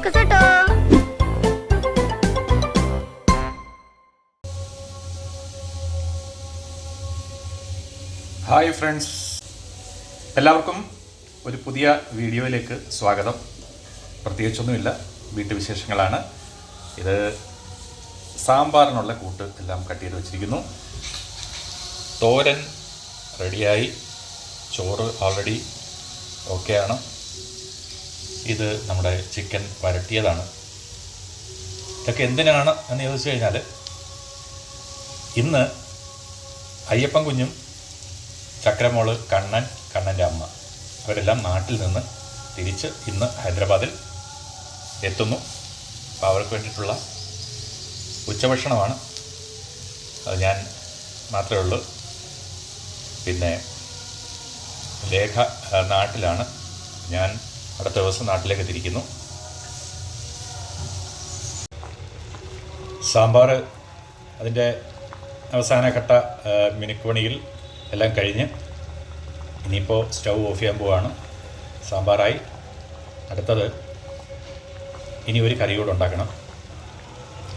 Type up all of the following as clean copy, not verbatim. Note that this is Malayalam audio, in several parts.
പൊക്കച്ചേട്ടോ. ഹായ് ഫ്രണ്ട്സ്, എല്ലാവർക്കും ഒരു പുതിയ വീഡിയോയിലേക്ക് സ്വാഗതം. പ്രത്യേകിച്ചൊന്നുമില്ല, വീട്ടുവിശേഷങ്ങളാണ്. ഇത് സാമ്പാറിനുള്ള കൂട്ട് എല്ലാം കട്ട് ചെയ്ത് വെച്ചിരിക്കുന്നു. തോരൻ റെഡിയായി, ചോറ് ഓൾറെഡി ഓക്കെയാണ്. ഇത് നമ്മുടെ ചിക്കൻ വരട്ടിയതാണ്. ഇതൊക്കെ എന്തിനാണ് എന്ന് ചോദിച്ചു കഴിഞ്ഞാൽ, ഇന്ന് അയ്യപ്പൻ കുഞ്ഞും ചക്രമോള് കണ്ണൻ്റെ അമ്മ അവരെല്ലാം നാട്ടിൽ നിന്ന് തിരിച്ച് ഇന്ന് ഹൈദരാബാദിൽ എത്തുന്നു. അപ്പോൾ അവർക്ക് വേണ്ടിയിട്ടുള്ള ഉച്ചഭക്ഷണമാണ്. അത് ഞാൻ മാത്രമേ ഉള്ളൂ. പിന്നെ ലേഖ നാട്ടിലാണ്. ഞാൻ അടുത്ത ദിവസം നാട്ടിലേക്ക് തിരിക്കുന്നു. സാമ്പാർ അതിൻ്റെ അവസാനഘട്ട മിനുക്കുപണിയിൽ എല്ലാം കഴിഞ്ഞ് ഇനിയിപ്പോൾ സ്റ്റൗ ഓഫ് ചെയ്യാൻ പോവാണ്. സാമ്പാറായി. അടുത്തത് ഇനി ഒരു കറി കൂടെ ഉണ്ടാക്കണം.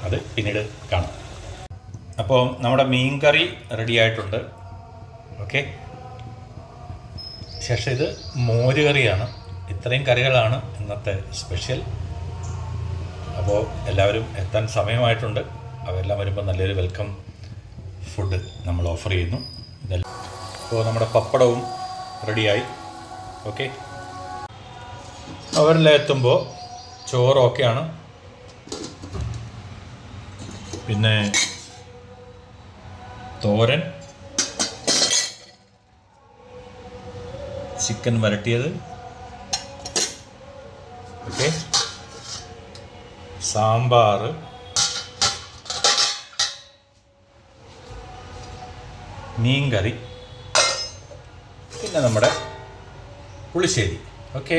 അത് പിന്നീട് കാണാം. അപ്പോൾ നമ്മുടെ മീൻ കറി റെഡി ആയിട്ടുണ്ട്. ഓക്കെ. ശേഷം ഇത് മോര് കറിയാണ്. ഇത്രയും കറികളാണ് ഇന്നത്തെ സ്പെഷ്യൽ. അപ്പോൾ എല്ലാവരും എത്താൻ സമയമായിട്ടുണ്ട്. അവരെല്ലാം വരുമ്പോൾ നല്ലൊരു വെൽക്കം ഫുഡ് നമ്മൾ ഓഫർ ചെയ്യുന്നു. അപ്പോൾ നമ്മുടെ പപ്പടവും റെഡിയായി. ഓക്കെ. അവരെല്ലാം എത്തുമ്പോൾ ചോറ് ഓക്കെയാണ്. പിന്നെ തോരൻ, ചിക്കൻ വരട്ടിയത്, ഓക്കെ, സാമ്പാർ, മീൻ കറി, പിന്നെ നമ്മുടെ പുളിശ്ശേരി. ഓക്കെ.